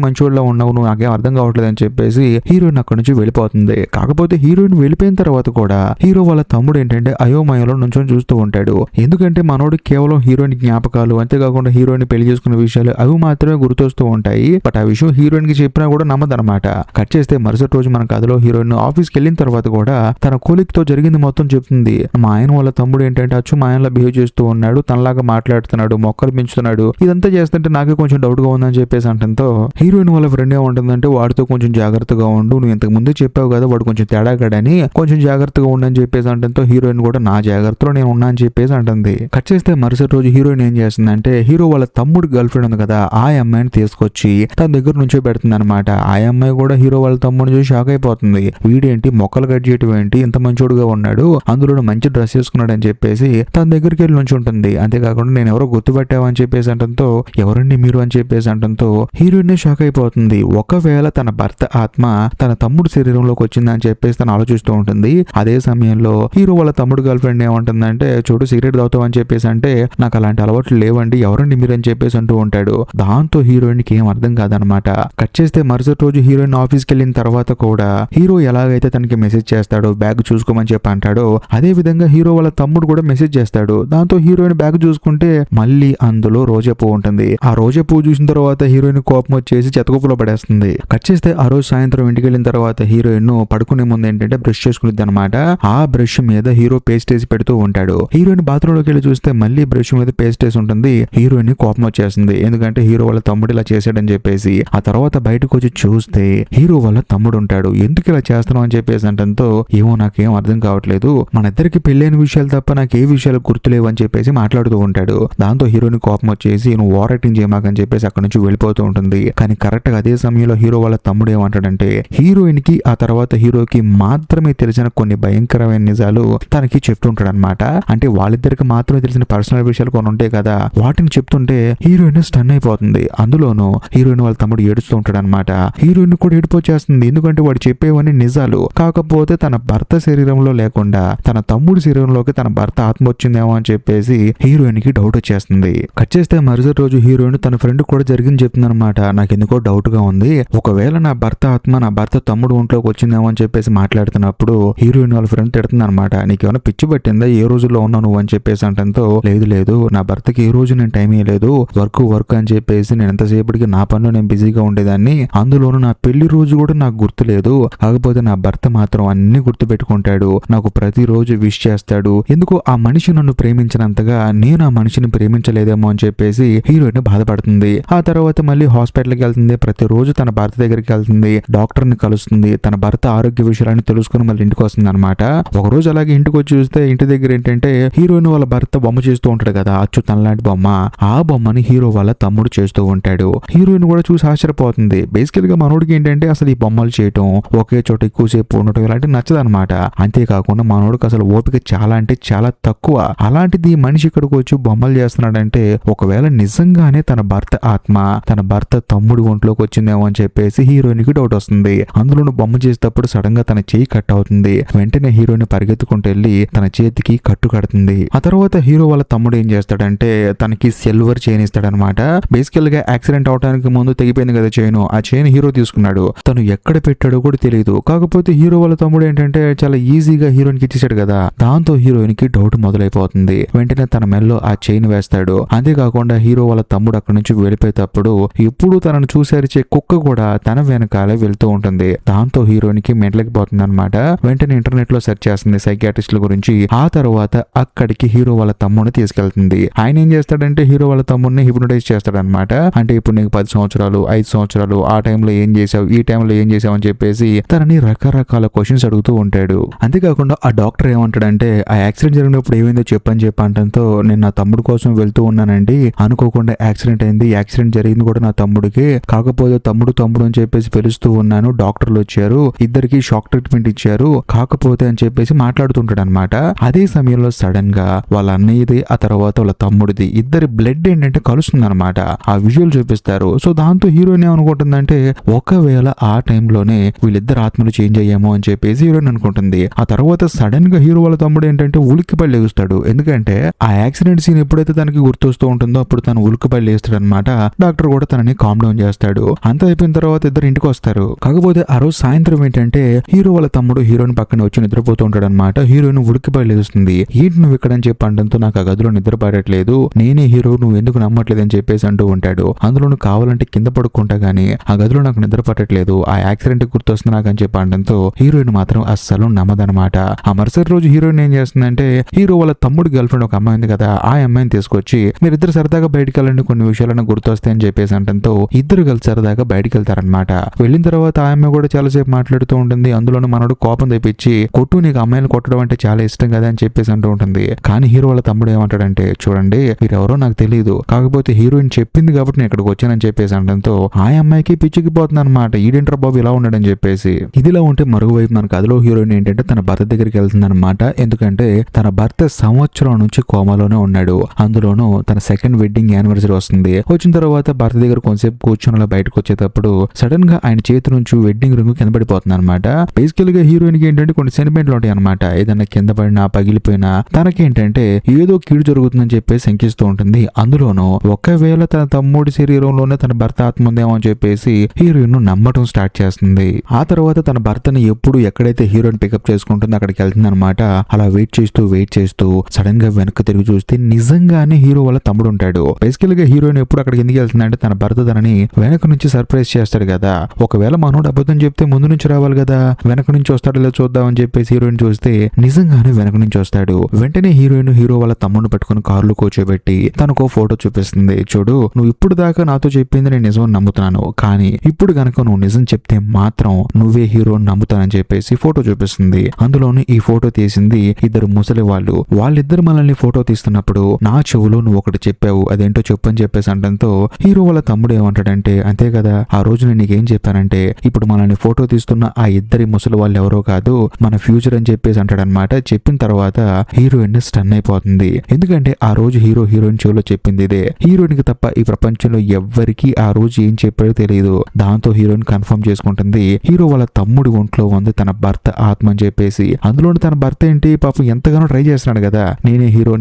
Speaker 1: మంచోళ్ళ ఉన్నావు, నువ్వు నాకేం అర్థం కావట్లేదు అని చెప్పేసి హీరోయిన్ అక్కడి నుంచి వెళ్ళిపోతుంది. కాకపోతే హీరోయిన్ వెళ్ళిపోయిన తర్వాత కూడా హీరో వాళ్ళ తమ్ముడు ఏంటంటే అయోమయంలో నుంచొని చూస్తూ ఉంటాడు. ఎందుకంటే మనోడు కేవలం హీరోయిన్ జ్ఞాపకాలు, అంతేకాకుండా హీరోయిన్ పెళ్లి చేసుకున్న విషయాలు అవి మాత్రమే గుర్తొస్తూ ఉంటాయి. బట్ ఆ విషయం హీరోయిన్ కి చెప్పినా కూడా నమ్మదనమాట. కట్ చేస్తే మరుసటి రోజు మన కథలో హీరోయిన్ ఆఫీస్కి వెళ్ళిన తర్వాత కూడా తన కొలీగ్ తో జరిగింది మొత్తం చెప్తుంది. మా ఆయన వాళ్ళ తమ్ముడు ఏంటంటే అచ్చు మా ఆయనలా బిహేవ్ చేస్తూ ఉన్నాడు, తనలాగా మాట్లాడుతున్నాడు, మొక్కలు పెంచుతున్నాడు, ఇదంతా చేస్తుంటే నాకే కొంచెం డౌట్ గా ఉందని చెప్పేసి అంటంతో హీరోయిన్ వాళ్ళ ఫ్రెండ్ ఏమంటుందంటే వాడితో కొంచెం జాగ్రత్తగా ఉండు, నువ్వు ఇంతకు ముందే చెప్పావు కదా వాడు కొంచెం తేడాగాడని, కొంచెం జాగ్రత్తగా ఉండని చెప్పేసి అంటంతో హీరోయిన్ కూడా నా జాగ్రత్తలో నేను ఉన్నా అని చెప్పేసి అంటుంది. కట్ చేస్తే మరుసటి రోజు హీరోయిన్ ఏం చేస్తుందంటే హీరో వాళ్ళ తమ్ముడు గర్ల్ ఫ్రెండ్ ఉంది కదా ఆ అమ్మాయిని తీసుకొచ్చి తన దగ్గర నుంచో పెడుతుంది అనమాట. ఆ అమ్మాయి కూడా హీరో వాళ్ళ తమ్ముడు చూసి షాక్ అయిపోతుంది. వీడేంటి మొక్కలు కట్ చేయటం ఏంటి, ఇంత మంచోడుగా ఉన్నాడు, అందులో మంచి డ్రెస్ వేసుకున్నాడు అని చెప్పేసి తన దగ్గరికి వెళ్ళి నుంచి ఉంటుంది. అంతేకాకుండా నేను ఎవరో గుర్తుపట్టావా అని చెప్పేసి అంటంతో ఎవరండి మీరు అని చెప్పేసి అంటంతో హీరోయిన్ షాక్ అయిపోతుంది. ఒకవేళ తన భర్త ఆత్మ తన తమ్ముడు శరీరంలోకి వచ్చిందని చెప్పేసి తను ఆలోచిస్తూ ఉంటుంది. అదే సమయంలో హీరో వాళ్ళ తమ్ముడు గర్ల్ ఫ్రెండ్ ఏమంటుందంటే చూడు సిగరెట్ తాగుతావు అని చెప్పేసి అంటే నాకు అలాంటి అలవాట్లు లేవండి, ఎవరండి మీరు అని చెప్పేసి అంటూ ఉంటాడు. దాంతో హీరోయిన్ కి ఏం అర్థం కాదనమాట. కట్ చేస్తే మరుసటి రోజు హీరోయిన్ ఆఫీస్కి వెళ్ళిన తర్వాత కూడా హీరో ఎలాగైతే తనకి మెసేజ్ చేస్తాడో బ్యాగ్ చూసుకోమని చెప్పి అంటాడో అదే విధంగా హీరో వాళ్ళ తమ్ముడు కూడా మెసేజ్ చేస్తాడు. దాంతో హీరోయిన్ బ్యాగ్ చూసుకుంటే మళ్ళీ అందులో రోజా పువ్వు ఉంటుంది. ఆ రోజా పువ్వు చూసిన తర్వాత హీరోయిన్ కోపం వచ్చేసి చెత్తకుప్పలో పడేస్తుంది. కట్ చేస్తే ఆ రోజు సాయంత్రం ఇంటికి వెళ్ళిన తర్వాత హీరోయిన్ పడుకునే ముందు ఏంటంటే బ్రష్ చేసుకునిద్ది అనమాట. ఆ బ్రష్ మీద హీరో పేస్ట్ వేసి పెడుతూ ఉంటాడు. హీరోయిన్ బాత్రూమ్ లోకి వెళ్ళి చూస్తే మళ్ళీ బ్రష్ మీద పేస్ట్ వేసి ఉంటుంది. హీరోయిన్ కోపం వచ్చేస్తుంది, ఎందుకంటే హీరో వాళ్ళ తమ్ముడు ఇలా చేశాడని చెప్పేసి. ఆ తర్వాత బయటకు వచ్చి చూస్తే హీరో వాళ్ళ తమ్ముడు ఉంటాడు. ఎందుకు ఇలా చేస్తున్నావు అని చెప్పేసి అంటంతో ఏమో నాకేం అర్థం కావట్లేదు, మన ఇద్దరికి పెళ్ళైన విషయాలు తప్ప నాకు ఏ విషయాలు గుర్తులేవు అని చెప్పేసి మాట్లాడుతూ ఉంటాడు. దాంతో హీరోయిన్ కోపం వచ్చేసి నువ్వు ఓవర్ యాక్టింగ్ చేయమాకని చెప్పేసి అక్కడ నుంచి వెళ్ళిపోతూ ఉంటుంది. కానీ కరెక్ట్ గా అదే సమయంలో హీరో వాళ్ళ తమ్ముడు ఏమంటాడంటే హీరోయిన్ కి ఆ తర్వాత హీరోకి మాత్రమే తెలిసిన కొన్ని భయంకరమైన నిజాలు తనకి చెప్తుంటాడు అనమాట. అంటే వాళ్ళిద్దరికి మాత్రమే తెలిసిన పర్సనల్ విషయాలు కొన్ని ఉంటాయి కదా, వాటిని చెప్తుంటే హీరోయిన్ స్టన్ అయిపోతుంది. అందులోనూ హీరోయిన్ వాళ్ళ తమ్ముడు ఏడుస్తూ ఉంటాడు అనమాట. హీరోయిన్ కూడా ఏడిపోచేస్తుంది, ఎందుకంటే వాడు చెప్పేవన్నీ నిజాలు. కాకపోతే తన భర్త శరీరంలో లేకుండా తన తమ్ముడి శరీరంలోకి తన భర్త ఆత్మ వచ్చిందేమో అని చెప్పేసి హీరోయిన్ కి డౌట్ వచ్చేస్తుంది. కట్ చేస్తే మరుసటి రోజు హీరోయిన్ తన ఫ్రెండ్ కూడా జరిగింది చెప్తుంది అనమాట. నాకు ఎందుకో డౌట్ గా ఉంది, ఒకవేళ నా భర్త ఆత్మ నా భర్త తమ్ముడు ఒంట్లోకి వచ్చిందేమో అని చెప్పేసి మాట్లాడుతున్నప్పుడు హీరోయిన్ వాళ్ళ ఫ్రెండ్ తిడుతుంది అనమాట. నీకేమైనా పిచ్చి పట్టిందా, ఏ రోజుల్లో ఉన్నావు నువ్వు అని చెప్పేసి అంటంతో లేదు లేదు నా భర్తకి ఏ రోజు నేను టైం ఇవ్వలేదు, వర్క్ అని చెప్పేసి నేను ఎంతసేపటికి నా పనిలో నేను బిజీగా ఉండేదాన్ని, అందులోనూ నా పెళ్లి రోజు కూడా నాకు గుర్తు లేదు, కాకపోతే నా భర్త మాత్రం అన్ని గుర్తు పెట్టుకుంటాడు, నాకు ప్రతిరోజు విష్ చేస్తాడు, ఎందుకో ఆ మనిషి నన్ను ప్రేమించినంతగా నేను ఆ మనిషిని ప్రేమించలేదేమో అని చెప్పేసి హీరోయిన్ బాధపడుతుంది. ఆ తర్వాత మళ్ళీ హాస్పిటల్కి వెళ్తుంది, ప్రతిరోజు తన భర్త దగ్గరికి వెళ్తుంది, డాక్టర్ ని కలుస్తుంది, తన భర్త ఆరోగ్య విషయాలని తెలుసుకుని మళ్ళీ ఇంటికి వస్తుంది అనమాట. ఒక రోజు అలాగే ఇంటికి వచ్చి చూస్తే ఇంటి దగ్గర ఏంటంటే హీరోయిన్ వాళ్ళ భర్త బొమ్మ చేస్తూ ఉంటాడు కదా, అచ్చు తనలాంటి బొమ్మ, ఆ బొమ్మని హీరో వాళ్ళ తమ్ముడు చేస్తూ ఉంటాడు. హీరోయిన్ కూడా చూసి ఆశ్చర్యపోతుంది. బేసికల్ గా మనోడికి ఏంటంటే అసలు ఈ బొమ్మలు చేయటం, ఒకే చోట ఎక్కువసేపు ఉండటం ఇలాంటి నచ్చదనమాట. అంతేకాకుండా మనోడికి అసలు ఓపిక చాలా అంటే చాలా తక్కువ. అలాంటిది మనిషి ఇక్కడికి వచ్చి బొమ్మలు చేస్తున్నాడంటే ఒకవేళ నిజంగానే తన భర్త ఆత్మ తన భర్త తమ్ముడు ఒంట్లోకి వచ్చిందేమో అని చెప్పేసి హీరోయిన్ కి డౌట్ వస్తుంది. అందులో బొమ్మ చేసేటప్పుడు సడన్ గా తన చేయి కట్ అవుతుంది. వెంటనే హీరోయిన్ పరిగెత్తుకుంటూ వెళ్ళి తన చేతికి కట్టు కడుతుంది. ఆ తర్వాత హీరో వాళ్ళ తమ్ముడు ఏం చేస్తాడంటే తనకి సిల్వర్ చైన్ ఇస్తాడనమాట. బేసికల్ గా యాక్సిడెంట్ అవడానికి ముందు తెగిపోయింది కదా చైన్, ఆ చైన్ హీరో తీసుకున్నాడు. తను ఎక్కడ పెట్టాడో కూడా తెలియదు. కాకపోతే హీరో వాళ్ళ తమ్ముడు ఏంటంటే చాలా ఈజీగా హీరోయిన్ కి ఇచ్చేసాడు కదా, దాంతో హీరోయిన్ కి డౌట్ మొదలైపోతుంది. వెంటనే తన మెల్లో ఆ చైన్ వేస్తాడు. అంతేకాకుండా హీరో వాళ్ళ తమ్ముడు అక్కడి నుంచి వెళ్ళిపోయేటప్పుడు ఎప్పుడు తనను చూసరిచే కుక్క కూడా తన వెనకాలే వెళ్తూ ఉంటుంది. దాంతో హీరోయిన్ కి మెంటలెక్కిపోతుంది అనమాట. వెంటనే ఇంటర్నెట్ లో సెర్చ్ చేస్తుంది సైకియాట్రిస్టుల గురించి. ఆ తర్వాత అక్కడికి హీరో వాళ్ళ తమ్ముడిని తీసుకెళ్తుంది. ఆయన ఏం చేస్తాడంటే హీరో వాళ్ళ తమ్ముడిని హిప్నోటైజ్ చేస్తాడనమాట. అంటే ఇప్పుడు నీకు 10 సంవత్సరాలు 5 సంవత్సరాలు ఆ టైంలో ఏం చేసావు, ఈ టైంలో ఏం చేసావు అని చెప్పేసి తనని రకరకాల క్వశ్చన్స్ అడుగుతూ ఉంటాడు. అంతేకాకుండా ఆ డాక్టర్ ఏమంటాడంటే ఆ యాక్సిడెంట్ జరిగినప్పుడు ఏమైందో చెప్పని చెప్పంటంతో నేను నా తమ్ముడు కోసం వెళ్తూ ఉన్నానండి, అనుకోకుండా యాక్సిడెంట్ అయింది, యాక్సిడెంట్ జరిగింది కూడా నా తమ్ముడికి, కాకపోతే తమ్ముడు అని చెప్పేసి పిలుస్తూ ఉన్నాను, డాక్టర్లు వచ్చారు, ఇద్దరికి షాక్ ట్రీట్మెంట్ ఇచ్చారు, కాకపోతే అని చెప్పేసి మాట్లాడుతుంటాడు అనమాట. అదే సమయంలో సడన్ గా వాళ్ళ అన్నయ్యది ఆ తర్వాత వాళ్ళ తమ్ముడిది ఇద్దరి బ్లడ్ ఏంటంటే కలుస్తుంది అనమాట. ఆ విజువల్ చూపిస్తారు. సో దాంతో హీరోయిన్ ఏమనుకుంటుందంటే ఒకవేళ ఆ టైంలోనే వీళ్ళిద్దరు ఆత్మలు చేంజ్ అయ్యామో అని చెప్పేసి హీరోయిన్ అనుకుంటుంది. ఆ తర్వాత సడన్ గా హీరో వాళ్ళ తమ్ముడు ఏంటంటే ఉలిక్కిపడి లెగుస్తాడు. ఎందుకంటే ఆ యాక్సిడెంట్ సీన్ ఎప్పుడైతే తనకి గుర్తొస్తూ ఉంటుందో అప్పుడు తను ఉలిక్కిపడి అబ్బాయి లేస్తాడనమాట. డాక్టర్ కూడా తనని కామ్ డౌన్ చేస్తాడు. అంతా అయిపోయిన తర్వాత ఇద్దరు ఇంటికి వస్తారు. కాకపోతే ఆ రోజు సాయంత్రం ఏంటంటే హీరో వాళ్ళ తమ్ముడు హీరోయిన్ పక్కన వచ్చి నిద్రపోతూ ఉంటాడు అనమాట. హీరోయిన్ ఉడికిపోయి లేస్తుంది. ఏంటి నువ్వు ఇక్కడ అని చెప్పి అనడంతో నాకు ఆ గదిలో నిద్ర పడట్లేదు, నేనే హీరో, నువ్వు ఎందుకు నమ్మట్లేదు అని చెప్పేసి అంటూ ఉంటాడు. అందులో నువ్వు కావాలంటే కింద పడుకుంటా గానీ ఆ గదిలో నాకు నిద్ర పట్టట్లేదు, ఆ యాక్సిడెంట్ గుర్తొస్తుంది నాకు అని చెప్పి అనడంతో హీరోయిన్ మాత్రం అస్సలు నమ్మదనమాట. ఆ మరుసటి రోజు హీరోయిన్ ఏం చేస్తుందంటే హీరో వాళ్ళ తమ్ముడు గర్ల్ ఫ్రెండ్ ఒక అమ్మాయి ఉంది కదా, ఆ అమ్మాయిని తీసుకొచ్చి మీరిద్దరు సరదాగా బయటికి వెళ్ళండి, కొన్ని విషయాలను గుర్తొస్తాయని చెప్పేసి అనడంతో ఇద్దరు కలిసి సరదాగా బయటికి వెళ్తారనమాట. వెళ్ళిన తర్వాత ఆ అమ్మాయి కూడా చాలాసేపు మాట్లాడుతూ ఉంటుంది. అందులోనూ మనోడు కోపం తెప్పించి కొట్టు, నీకు అమ్మాయిని కొట్టడం అంటే చాలా ఇష్టం కదా అని చెప్పేసి అంటూ ఉంటుంది. కానీ హీరో వాళ్ళ తమ్ముడు ఏమంటాడంటే చూడండి మీరెవరో నాకు తెలియదు, కాకపోతే హీరోయిన్ చెప్పింది కాబట్టి నేను ఇక్కడికి వచ్చానని చెప్పేసి అనడంతో ఆ అమ్మాయికి పిచ్చికిపోతుంది అనమాట. ఈడేంట్రా బాబు ఇలా ఉన్నాడని చెప్పేసి. ఇదిలా ఉంటే మరోవైపు మన కథలో హీరోయిన్ ఏంటంటే తన భర్త దగ్గరికి వెళ్తుంది అనమాట. ఎందుకంటే తన భర్త సంవత్సరం నుంచి కోమాలోనే ఉన్నాడు. అందులోనూ తన సెకండ్ వెడ్డింగ్ యానివర్సరీ వస్తుంది. వచ్చిన తర్వాత భర్త దగ్గర కొంతసేపు కూర్చొని అలా బయటకు వచ్చేటప్పుడు సడన్ గా ఆయన చేతి నుంచి వెడ్డింగ్ రింగ్ కింద పడిపోతుంది అనమాట. బేసికల్ గా హీరోయిన్ కి ఏంటంటే కొన్ని సెంటిమెంట్లు ఉంటాయి అనమాట. ఏదన్నా కింద పడినా పగిలిపోయినా తనకేంటంటే ఏదో కీడు జరుగుతుందని చెప్పేసి శంకిస్తూ ఉంటుంది. అందులోనూ ఒకవేళ తన తమ్ముడి శరీరంలోనే తన భర్త ఆత్మ ఉందేమో అని చెప్పేసి హీరోయిన్ నమ్మటం స్టార్ట్ చేస్తుంది. ఆ తర్వాత తన భర్తని ఎప్పుడు ఎక్కడైతే హీరోయిన్ పికప్ చేసుకుంటుందో అక్కడికి వెళ్తుంది అనమాట. అలా వెయిట్ చేస్తూ సడన్ గా వెనక్కి తిరిగి చూస్తే నిజంగానే హీరో వాళ్ళ తమ్ముడు ఉంటాడు. బేసికల్ గా హీరోయిన్ ఎప్పుడు అక్కడికి ఎందుకు వెళ్తుందంటే తన భర్త తనని వెనక నుంచి సర్ప్రైజ్ చేస్తాడు కదా. ఒకవేళ మనోడు అబద్ధం చెప్తే ముందు నుంచి రావాలి కదా, వెనక నుంచి వస్తాడో లేదో చూద్దాం అని చెప్పేసి హీరోయిన్ చూస్తే నిజంగానే వెనక నుంచి వస్తాడు. వెంటనే హీరోయిన్ హీరో వాళ్ళ తమ్ముడిని పట్టుకుని కారులో కూర్చోబెట్టి తనకు ఫోటో చూపిస్తుంది. చూడు, నువ్వు ఇప్పుడు దాకా నాతో చెప్పింది నేను నిజం నమ్ముతున్నాను, కానీ ఇప్పుడు గనక నువ్వు నిజం చెప్తే మాత్రం నువ్వే హీరోని నమ్ముతానని చెప్పేసి ఫోటో చూపిస్తుంది. అందులోని ఈ ఫోటో తీసింది ఇద్దరు ముసలి వాళ్ళు. వాళ్ళిద్దరు మనల్ని ఫోటో తీస్తున్నప్పుడు నా చెవులో నువ్వు ఒకటి చెప్పావు, అదేంటో చెప్పు అని చెప్పేసి అనడంతో హీరో వాళ్ళ తమ్ముడు ఏమంటాడంటే అంతే కదా, ఆ రోజు నేను నీకేం చెప్పానంటే ఇప్పుడు మనల్ని ఫోటో తీస్తున్న ఆ ఇద్దరి ముసలి వాళ్ళు ఎవరో కాదు మన ఫ్యూచర్ అని చెప్పేసి అంటాడనమాట. చెప్పిన తర్వాత హీరోయిన్ స్టన్ అయిపోతుంది. ఎందుకంటే ఆ రోజు హీరోయిన్ చెవిలో చెప్పింది ఇదే. హీరోయిన్ కి తప్ప ఈ ప్రపంచంలో ఎవ్వరికి ఆ రోజు ఏం చెప్పాడో తెలియదు. దాంతో హీరోయిన్ కన్ఫర్మ్ చేసుకుంటుంది హీరో వాళ్ళ తమ్ముడి ఒంట్లో ఉంది తన భర్త ఆత్మ అని చెప్పేసి. అందులోని తన భర్త ఏంటి పాపం ఎంతగానో ట్రై చేస్తున్నాడు కదా, నేనే హీరో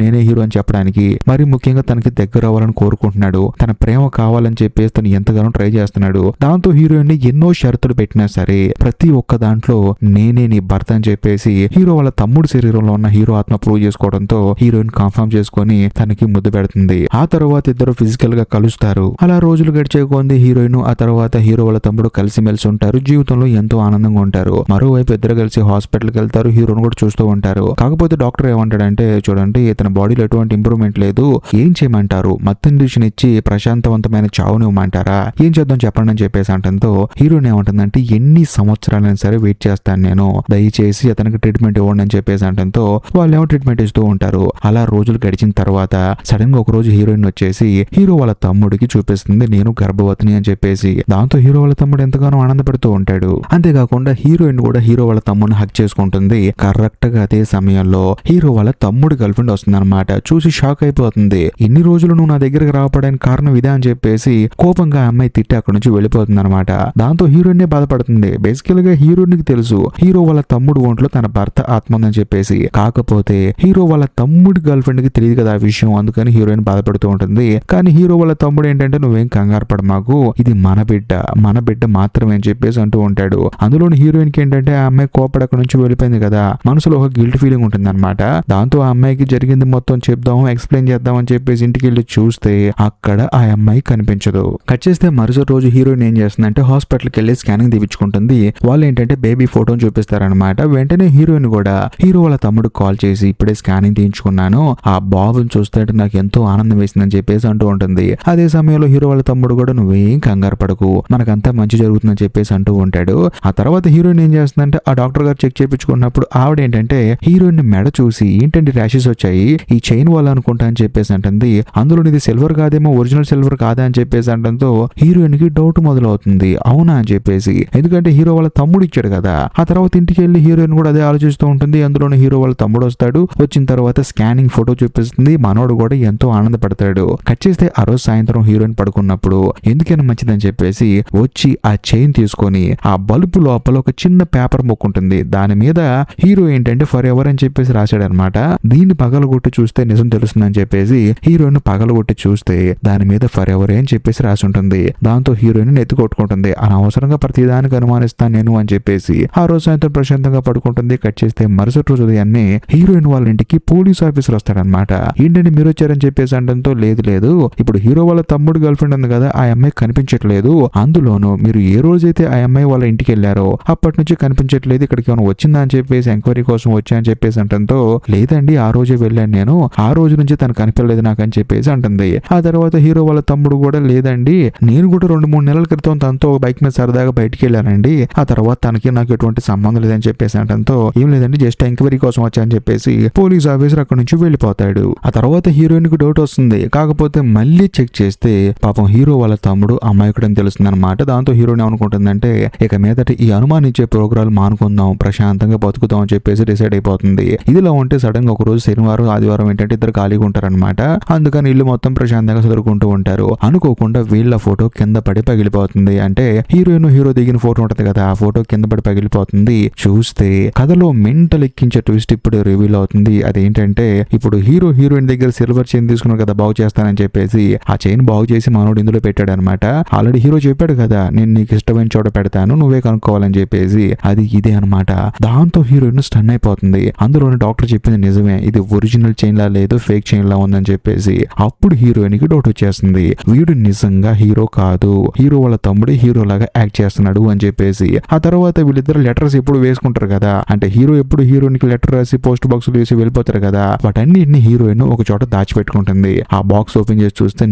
Speaker 1: అని చెప్పడానికి. మరి ముఖ్యంగా తనకి దగ్గర అవ్వాలని కోరుకుంటున్నాడు, తన ప్రేమ కావాలని చెప్పేసి తను ఎంతగానో ట్రై చేస్తున్నాడు. దాంతో హీరోయిన్ ని ఎన్నో షరతులు పెట్టినా సరే ప్రతి ఒక్క దాంట్లో నేనే నీ భర్త అని చెప్పేసి హీరో వాళ్ళ తమ్ముడి శరీరంలో ఉన్న హీరో ఆత్మ ప్రూవ్ చేసుకోవడంతో హీరోయిన్ కన్ఫర్మ్ చేసుకొని తనకి ముద్దు పెడుతుంది. ఆ తర్వాత ఇద్దరు ఫిజికల్ గా కలుస్తారు. అలా రోజులు గడిచే కొంది హీరోయిన్ ఆ తర్వాత హీరో వాళ్ళ తమ్ముడు కలిసిమెలిసి ఉంటారు. జీవితంలో ఎంతో ఆనందంగా ఉంటారు. మరోవైపు ఇద్దరు కలిసి హాస్పిటల్కి వెళ్తారు. హీరోని కూడా చూస్తూ ఉంటారు. కాకపోతే డాక్టర్ ఏమంటాడంటే చూడండి ఇతని బాడీలో ఎటువంటి ఇంప్రూవ్మెంట్ లేదు, ఏం చేయమంటారు, మత్తు ఇంజెక్షన్ ఇచ్చి ప్రశాంతవంతమైన చావునివ్వమంటారా, ఏం చేద్దాం చెప్పండి అని చెప్పేసి అంటంతో హీరోయిన్ ఏమంటుందంటే ఎన్ని సంవత్సరాలైనా సరే వెయిట్ చేస్తాను నేను, దయచేసి అతనికి ట్రీట్మెంట్ ఇవ్వండి అని చెప్పేసి అంటంతో వాళ్ళు ఏమో ట్రీట్మెంట్ ఇస్తూ ఉంటారు. అలా రోజులు గడిచిన తర్వాత సడన్ గా ఒక రోజు హీరోయిన్ వచ్చేసి హీరో వాళ్ళ తమ్ముడికి చూపిస్తుంది నేను గర్భవతిని అని చెప్పేసి. దాంతో హీరో వాళ్ళ తమ్ముడు ఎంతగానో ఆనందపడుతూ ఉంటాడు. అంతేకాకుండా హీరోయిన్ కూడా హీరో వాళ్ళ తమ్ముడిని హక్ చేసుకుంటుంది. కరెక్ట్ గా అదే సమయంలో హీరో వాళ్ళ తమ్ముడి గర్ల్ ఫ్రెండ్ వస్తుంది అనమాట. చూసి షాక్ అయిపోతుంది. ఇన్ని రోజులు నువ్వు నా దగ్గరకు రావడానికి కారణం ఇదే అని చెప్పేసి కోపంగా అమ్మాయి తిట్టి అక్కడ నుంచి వెళ్ళిపోతుంది అనమాట. దాంతో హీరోయిన్ బాధపడుతుంది. బేసికల్ గా హీరోయిన్ కి తెలుసు హీరో వాళ్ళ తమ్ముడు ఒంట్లో తన భర్త ఆత్మ ఉందని చెప్పేసి. కాకపోతే హీరో వాళ్ళ తమ్ముడి గర్ల్ ఫ్రెండ్ కి తెలియదు కదా ఆ విషయం, అందుకని హీరోయిన్ బాధపడుతూ ఉంటుంది. కానీ హీరో వాళ్ళ తమ్ముడు ఏంటంటే నువ్వేం కంగారు పడ మాకు, ఇది మన బిడ్డ మాత్రమే అని చెప్పేసి అంటూ ఉంటాడు. అందులోని హీరోయిన్ కి ఏంటంటే ఆ అమ్మాయి కోపడి అక్కడ నుంచి వెళ్ళిపోయింది కదా, మనసులో ఒక గిల్ట్ ఫీలింగ్ ఉంటుంది అనమాట. దాంతో ఆ అమ్మాయికి జరిగింది మొత్తం చెప్దాం ఎక్స్ప్లెయిన్ చేద్దాం అని చెప్పేసి ఇంటికి వెళ్ళి చూస్తే అక్కడ ఆ అమ్మాయి కనిపించదు. కట్ చేస్తే మరుసటి రోజు హీరోయిన్ ఏం చేస్తుందంటే హాస్పిటల్కి వెళ్ళి స్కానింగ్ తీపించుకుంటుంది. వాళ్ళు ఏంటంటే బేబీ ఫోటోని చూపిస్తారనమాట. వెంటనే హీరోయిన్ కూడా హీరో వాళ్ళ తమ్ముడు కాల్ చేసి ఇప్పుడే స్కానింగ్ తీయించుకున్నాను, ఆ బాబుని చూస్తే నాకు ఎంతో ఆనందం వేసిందని చెప్పేసి అంటూ ఉంటుంది. అదే సమయంలో హీరో వాళ్ళ తమ్ముడు కూడా నువ్వేం కంగారు పడకు, మనకంతా మంచి జరుగుతుందని చెప్పేసి అంటూ ఉంటాడు. ఆ తర్వాత హీరోయిన్ ఏం చేస్తుందంటే ఆ డాక్టర్ గారు చెక్ చేయించుకున్నప్పుడు ఆవిడ ఏంటంటే హీరోయిన్ మెడ చూసి ఏంటంటే ర్యాషెస్ వచ్చాయి, ఈ చైన్ వల్ల అనుకుంటా అని చెప్పేసి అంటుంది. అందులో ఇది సిల్వర్ కాదేమో, ఒరిజినల్ సిల్వర్ కాదా అని చెప్పేసి అంటంతో హీరోయిన్ కి డౌట్ మొదలవుతుంది. అవునా అని చెప్పేసి, ఎందుకంటే హీరో వాళ్ళ తమ్ముడు ఇచ్చాడు కదా. ఆ తర్వాత ఇంటికి వెళ్ళి హీరోయిన్ కూడా అదే ఆలోచిస్తూ ఉంటుంది. అందులోనే హీరో వాళ్ళ తమ్ముడు వస్తాడు. వచ్చిన తర్వాత స్కానింగ్ ఫోటో చూపిస్తుంది. మనోడు కూడా ఎంతో ఆనందపడతాడు. కట్ చేస్తే ఆ రోజు సాయంత్రం హీరోయిన్ పడుకున్నప్పుడు ఎందుకైనా మంచిదని చెప్పేసి వచ్చి ఆ చైన్ తీసుకొని ఆ బల్బు లోపల ఒక చిన్న పేపర్ ముక్క ఉంటుంది. దాని మీద హీరో ఏంటంటే ఫర్ ఎవర్ అని చెప్పేసి రాశాడు అనమాట. దీన్ని పగలగొట్టి చూస్తే నిజం తెలుస్తుందని చెప్పేసి హీరోయిన్ పగలగొట్టి చూస్తే చూస్తే దాని మీద ఫర్ ఎవర్ అని చెప్పేసి రాసి ఉంటుంది. దాంతో హీరోయిన్ ఎత్తి కొట్టుకుంటుంది. అనవసరంగా ప్రతిదానికి అనుమానిస్తాను నేను అని చెప్పేసి ఆ రోజు సాయంత్రం ప్రశాంతంగా పడుకుంటుంది. కట్ చేస్తే మరుసటి రోజు ఉదయాన్నే హీరోయిన్ వాళ్ళ ఇంటికి పోలీస్ ఆఫీసర్ వస్తాడనమాట. ఏంటంటే మీరు వచ్చారని చెప్పేసి అనడంతో లేదు ఇప్పుడు హీరో వాళ్ళ తమ్ముడు గర్ల్ ఫ్రెండ్ ఉంది కదా, ఆ అమ్మాయి కనిపించట్లేదు, అందులోను మీరు ఏ రోజైతే ఆ అమ్మాయి వాళ్ళ ఇంటికి వెళ్ళారో అప్పటి నుంచి కనిపించట్లేదు, ఇక్కడికి ఏమైనా వచ్చిందా అని చెప్పేసి ఎంక్వైరీ కోసం వచ్చా అని చెప్పేసి అంటంతో లేదండి ఆ రోజే వెళ్ళాను నేను, ఆ రోజు నుంచి తను కనిపించలేదు నాకు అని చెప్పేసి అంటుంది. ఆ తర్వాత హీరో వాళ్ళ తమ్ముడు కూడా లేదండి నేను కూడా 2-3 నెలల క్రితం తనతో బైక్ మీద సరదాగా బయటికి వెళ్ళానండి, ఆ తర్వాత తనకి నాకు ఎటువంటి సంబంధం లేదని చెప్పేసి అంటంతో ఏం లేదండి జస్ట్ ఎంక్వైరీ కోసం వచ్చా అని చెప్పేసి పోలీస్ ఆఫీసర్ అక్కడి నుంచి వెళ్ళిపోతాడు. ఆ తర్వాత హీరోయిన్ కి డౌట్ వస్తుంది. కాకపోతే మళ్ళీ చెక్ చేస్తే పాపం హీరో వాళ్ళ తమ్ముడు అమాయకుడని తెలుస్తుంది అనమాట. దాంతో హీరోయిన్ ఏమనుకుంటుందంటే ఇక మీదట ఈ అనుమానించే ప్రోగ్రాలు మానుకుందాం, ప్రశాంతంగా బతుకుతాం అని చెప్పేసి డిసైడ్ అయిపోతుంది. ఇదిలా ఉంటే సడన్ గా ఒక రోజు శనివారం ఆదివారం ఏంటంటే ఇద్దరు ఖాళీగా ఉంటారనమాట. అందుకని ఇల్లు మొత్తం ప్రశాంతంగా చదువుకుంటూ ఉంటారు. అనుకోకుండా వీళ్ళ ఫోటో కింద పడి పగిలిపోతుంది. అంటే హీరోయిన్ హీరో దిగిన ఫోటో ఉంటది కదా, ఆ ఫోటో కింద పడి పగిలిపోతుంది. చూస్తే కథలో మెంటల్ ఎక్కించే ట్విస్ట్ ఇప్పుడు రివీల్ అవుతుంది. అదేంటంటే ఇప్పుడు హీరోయిన్ దగ్గర సిల్వర్ చైన్ తీసుకున్నారు కదా బాగు చేస్తానని చెప్పేసి, ఆ చైన్ బాగు చేసి మనోడు ఇందులో పెట్టాడు అనమాట. ఆల్రెడీ హీరో చెప్పాడు కదా నేను నీకు ఇష్టమైన చోట పెడతాను నువ్వే కనుక్కోవాలని చెప్పేసి, అది ఇదే అనమాట. దాంతో హీరోయిన్ స్టన్ అయిపోతుంది. అందులోని డాక్టర్ చెప్పింది నిజమే, ఇది ఒరిజినల్ చైన్ లా లేదు ఫేక్ చైన్ లా ఉందని చెప్పేసి. అప్పుడు హీరోయిన్ కి డౌట్ వచ్చేస్తుంది, వీడు నిజంగా హీరో కాదు, హీరో వాళ్ళ తమ్ముడే హీరో లాగా యాక్ట్ చేస్తున్నాడు అని చెప్పేసి. ఆ తర్వాత వీళ్ళిద్దరు లెటర్స్ ఎప్పుడు వేసుకుంటారు కదా, అంటే హీరో ఎప్పుడు హీరోయిన్ కి లెటర్ రాసి పోస్ట్ బాక్స్ లో వేసి వెళ్ళిపోతారు కదా, వాటన్నిటిని హీరోయిన్ ఒక చోట దాచిపెట్టుకుంటుంది. ఆ బాక్స్ ఓపెన్ చేసి చూస్తే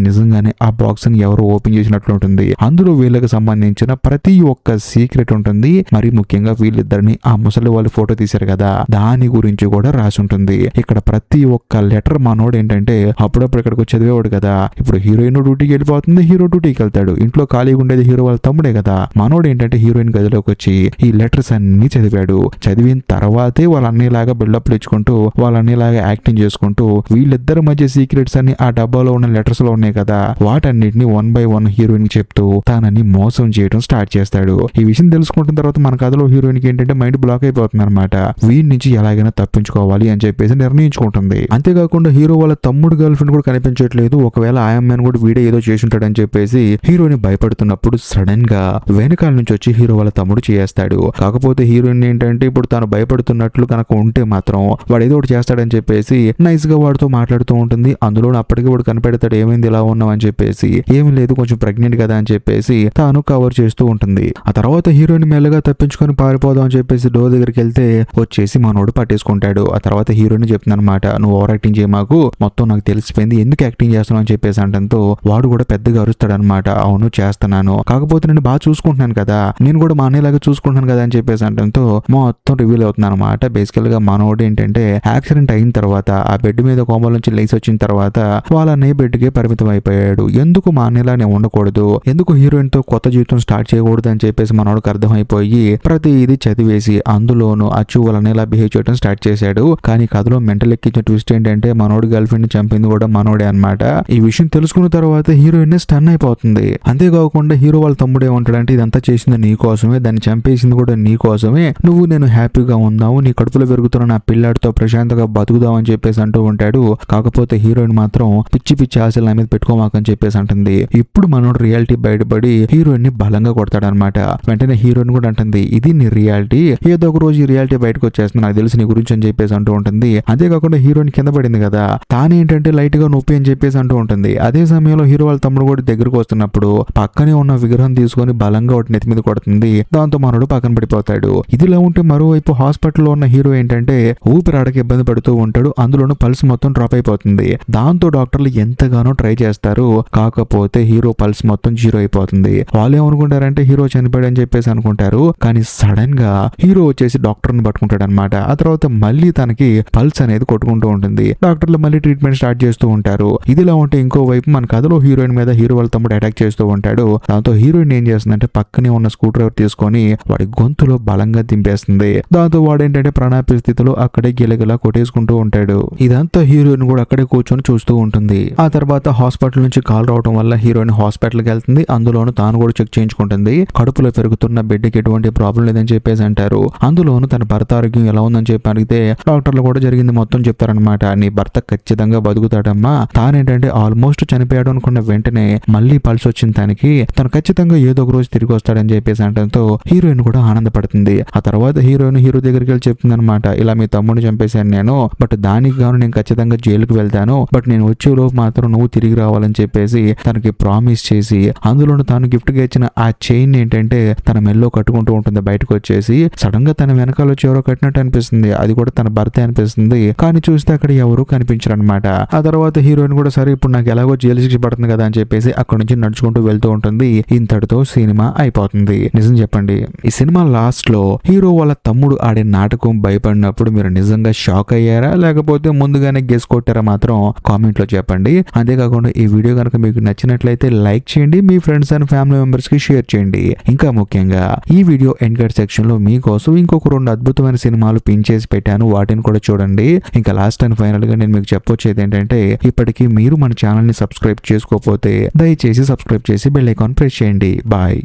Speaker 1: నిజంగానే ఆ బాక్స్ ని ఎవరో ఓపెన్ చేసినట్లు ఉంటుంది. అందులో వీళ్ళకి సంబంధించిన ప్రతి ఒక్క సీక్రెట్ ఉంటుంది. మరి ముఖ్యంగా వీళ్ళిద్దరిని ఆ ముసలి వాళ్ళు ఫోటో తీశారు కదా దాని గురించి కూడా రాసి ఉంటుంది. ఇక్కడ ప్రతి ఒక్క లెటర్ మనోడు ఏంటంటే అప్పుడప్పుడు ఇక్కడికి చదివేవాడు కదా, ఇప్పుడు హీరోయిన్ డ్యూటీకి వెళ్ళిపోతుంది, హీరో డ్యూటీకి వెళ్తాడు, ఇంట్లో ఖాళీగా ఉండేది హీరో వాళ్ళ తమ్ముడే కదా. మనోడు ఏంటంటే హీరోయిన్ గదిలోకి వచ్చి ఈ లెటర్స్ అన్ని చదివాడు. చదివిన తర్వాతే వాళ్ళ అన్నయ్యలాగా బిల్డప్లు ఇచ్చుకుంటూ వాళ్ళ అన్నయ్యలాగా యాక్టింగ్ చేసుకుంటూ వీళ్ళిద్దరి మధ్య సీక్రెట్స్ అన్ని ఆ డబ్బాలో ఉన్న లెటర్స్ లో ఉన్నాయి కదా వాటన్నిటిని 1 by 1 హీరోయిన్ చెప్తూ తానని మోసం చేయడం స్టార్ట్ చేస్తాడు. ఈ విషయం తెలుసుకుంటున్న తర్వాత మన కథలో హీరోయిన్ కి ఏంటంటే మైండ్ బ్లాక్ అయిపోతుంది అనమాట. వీడి నుంచి ఎలాగైనా తప్పించుకోవాలి అని చెప్పేసి నిర్ణయించుకుంటుంది. అంతేకాకుండా హీరో వాళ్ళ తమ్ముడు గర్ల్ ఫ్రెండ్ కూడా కనిపించట్లేదు, ఒకవేళ ఆ అమ్మాయిని కూడా వీడే ఏదో చేసి ఉంటాడని చెప్పేసి హీరోయిన్ భయపడుతున్నప్పుడు సడన్ గా వెనకాల నుంచి వచ్చి హీరో వాళ్ళ తమ్ముడు చేస్తాడు. కాకపోతే హీరోయిన్ ఏంటంటే ఇప్పుడు తాను భయపడుతున్నట్లు కనుక ఉంటే మాత్రం వాడు ఏదో ఒకటి చేస్తాడని చెప్పేసి నైస్ గా వాడితో మాట్లాడుతూ ఉంటుంది. అందులో అప్పటికి వాడు కనిపెడతాడు ఏమైంది ఇలా ఉన్నావు అని చెప్పేసి, ఏమి లేదు కొంచెం ప్రెగ్నెంట్ కదా అని చెప్పేసి తాను కవర్ చేస్తూ ఉంటుంది. ఆ తర్వాత హీరోయిన్ మెల్లగా తప్పించుకొని పారిపోదాం అని చెప్పేసి డోర్ దగ్గరికి వెళ్తే వచ్చేసి మనోడు పట్టేసుకుంటాడు. ఆ తర్వాత హీరోయిన్ చెప్తుంది అనమాట, నువ్వు ఓవర్ యాక్టింగ్ చేయమాకు, మొత్తం నాకు తెలిసిపోయింది ఎందుకు యాక్టింగ్ చేస్తున్నావు అని చెప్పేసి అంటంతో వాడు కూడా పెద్దగా అరుస్తాడు అనమాట. అవును చేస్తున్నాను, కాకపోతే నేను బాగా చూసుకుంటున్నాను కదా, నేను కూడా మా అన్నయ్యలాగా చూసుకుంటున్నాను కదా అని చెప్పేసి అంటంతో మొత్తం రివీల్ అవుతుంది అనమాట. బేసికల్ గా మనోడు ఏంటంటే యాక్సిడెంట్ అయిన తర్వాత ఆ బెడ్ మీద కోమల నుంచి లేచి వచ్చిన తర్వాత వాళ్ళ అన్నయ్య బెడ్కే పరిమితం అయిపోయాడు. ఎందుకు మా అన్నయ్యలా నేను ఉండకూడదు, ఎందుకు హీరోయిన్ తో కొత్త జీవితం స్టార్ట్ చేయకూడదు అని చెప్పేసి మనోడికి అర్థమైపోయి ప్రతి ఇది చదివేసి అందులోను అచ్చు వాళ్ళ అన్నయ్యలా బిహేవ్ చేయడం స్టార్ట్ చేశాడు. కానీ కథలో మెంటల్ ఎక్కించిన ట్విస్ట్ ఏంటంటే మనోడు గర్ల్ ఫ్రెండ్ చంపింది కూడా మనోడే అనమాట. ఈ విషయం తెలుసుకున్న తర్వాత హీరోయిన్ స్టన్ అయిపోతుంది. అంతేకాకుండా హీరో వాళ్ళ తమ్ముడే ఉంటాడంటే ఇదంతా చేసింది నీ కోసమే, దాన్ని చంపేసింది కూడా నీ కోసమే, నువ్వు నేను హ్యాపీగా ఉందాము, నీ కడుపులో పెరుగుతున్న నా పిల్లాడితో ప్రశాంతంగా బతుకుదాం అని చెప్పేసి అంటూ ఉంటాడు. కాకపోతే హీరోయిన్ మాత్రం పిచ్చి పిచ్చి ఆశలు నా మీద పెట్టుకోమాకని చెప్పేసి అంటుంది. ఇప్పుడు మనోడు రియాలిటీ బయటపడి హీరోయిన్ ని బలంగా కొడతాడనమాట. వెంటనే హీరోయిన్ కూడా అంటుంది ఇది నీ రియాలిటీ, ఏదో ఒక రోజు ఈ రియాలిటీ బయటకు వచ్చేస్తుంది నాకు తెలిసి నీ గురించి అని చెప్పేసి అంటూ ఉంటుంది. అంతేకాకుండా హీరోయిన్ కింద పడింది కదా, తానేంటంటే లైట్ గా నొప్పి అని చెప్పేసి అంటూ ఉంటుంది. అదే సమయంలో హీరో వాళ్ళ తమ్ముడు కూడా దగ్గరకు వస్తున్నప్పుడు పక్కనే ఉన్న విగ్రహం తీసుకొని బలంగా ఒకటి నెత్తి మీద కొడుతుంది. దాంతో మనోడు పక్కన పడిపోతాడు. ఇదిలా ఉంటే మరోవైపు హాస్పిటల్లో ఉన్న హీరో ఏంటంటే ఊపిరాడకి ఇబ్బంది పడుతూ ఉంటాడు. అందులోనూ పల్స్ మొత్తం డ్రాప్ అయిపోతుంది. దాంతో డాక్టర్లు ఎంతగానో ట్రై చేస్తారు, కాకపోతే హీరో పల్స్ మొత్తం జీరో అయిపోతుంది. వాళ్ళు ఏమనుకుంటారంటే హీరో చనిపోయాడు అని చెప్పేసి అనుకుంటారు. కానీ సడన్ గా హీరో వచ్చేసి డాక్టర్ ని పట్టుకుంటాడు అనమాట. ఆ తర్వాత మళ్ళీ తనకి పల్స్ అనేది కొట్టుకుంటూ ఉంటుంది. డాక్టర్లు మళ్ళీ ట్రీట్మెంట్ స్టార్ట్ చేస్తూ ఉంటారు. ఇదిలా ఉంటే ఇంకోవైపు మన కథలో హీరోయిన్ మీద హీరో వాళ్ళ తమ్ముడు అటాక్ చేస్తూ ఉంటాడు. దాంతో హీరోయిన్ ఏం చేస్తుందంటే పక్కనే ఉన్న స్క్రూ డ్రైవర్ తీసుకొని వాడి గొంతులో బలంగా దింపేస్తుంది. దాంతో వాడేంటంటే ప్రాణాపాయ స్థితిలో అక్కడే గిలగిలా కొట్టేసుకుంటూ ఉంటాడు. ఇదంతా హీరోయిన్ కూడా అక్కడే కూర్చొని చూస్తూ ఉంటుంది. ఆ తర్వాత హాస్పిటల్ నుంచి కాల్ రావడం వల్ల హీరోయిన్ హాస్పిటల్కి వెళ్తుంది. అందులోను తాను కూడా చెక్ చేయించుకుంటుంది. కడుపులో పెరుగుతున్న బిడ్డకి ఎటువంటి ప్రాబ్లం లేదని చెప్పేసి అంటారు. అందులోను తన భర్త ఆరోగ్యం ఎలా ఉందని చెప్పి అడిగితే డాక్టర్లు కూడా జరిగింది మొత్తం చెప్తారనమాట. నీ భర్త ఖచ్చితంగా బతుకుతాడమ్మా, తానేంటంటే ఆల్మోస్ట్ చనిపోయాడు అనుకున్న వెంటనే మళ్ళీ పల్స్ వచ్చిన తనకి తను ఖచ్చితంగా ఏదో ఒక రోజు తిరిగి వస్తాడని చెప్పేసి అనడంతో హీరోయిన్ కూడా ఆనందపడుతుంది. ఆ తర్వాత హీరోయిన్ హీరో దగ్గరికి వెళ్ళి చెప్తుంది అనమాట, ఇలా మీ తమ్ముడిని చంపేశాను నేను, బట్ దానికి గాను నేను ఖచ్చితంగా జైలుకి వెళ్తాను, బట్ నేను వచ్చేలోపు మాత్రం నువ్వు తిరిగి రావాలని చెప్పేసి తనకి ప్రామిస్ చేసి అందులోను తాను గిఫ్ట్ గా ఇచ్చిన ఆ చైన్ ఏంటంటే తన మెల్లో కట్టుకుంటూ ఉంటుంది. బయటకు వచ్చేసి సడన్ గా తన వెనకాల వచ్చి ఎవరో కట్టినట్టు అనిపిస్తుంది. అది కూడా తన భర్త అనిపిస్తుంది. కానీ చూస్తే అక్కడ ఎవరు కనిపించరు అనమాట. ఆ తర్వాత హీరోయిన్ కూడా సరే ఇప్పుడు నాకు ఎలాగో జైలు శిక్ష పడుతుంది కదా అని చెప్పేసి అక్కడ నుంచి నడుచుకుంటూ వెళ్తూ ఉంటుంది. ఇంతటితో సినిమా అయిపోతుంది. నిజం చెప్పండి, ఈ సినిమా లాస్ట్ లో హీరో వాళ్ళ తమ్ముడు ఆడే నాటకం భయపడినప్పుడు మీరు నిజంగా షాక్ అయ్యారా లేకపోతే ముందుగానే గెస్ కొట్టారా మాత్రం కామెంట్ లో చెప్పండి. అంతేకాకుండా ఈ వీడియో కనుక మీకు నచ్చినట్లయితే లైక్ చేయండి, మీ ఫ్రెండ్స్ అండ్ ఫ్యామిలీ మెంబర్స్ కి షేర్ చేయండి. ఇంకా ముఖ్యంగా ఈ వీడియో ఎండ్ కార్డ్ సెక్షన్ లో మీకోసం ఇంకొక 2 అద్భుతమైన సినిమాలు పిన్ చేసి పెట్టాను, వాటిని కూడా చూడండి. ఇంకా లాస్ట్ అండ్ ఫైనల్ గా నేను మీకు చెప్పొచ్చేది ఏంటంటే ఇప్పటికీ మీరు మన ఛానల్ ని సబ్స్క్రైబ్ చేసుకోకపోతే దయచేసి సబ్స్క్రైబ్ చేసి బెల్ ఐకాన్ ప్రెస్ చేయండి. బాయ్.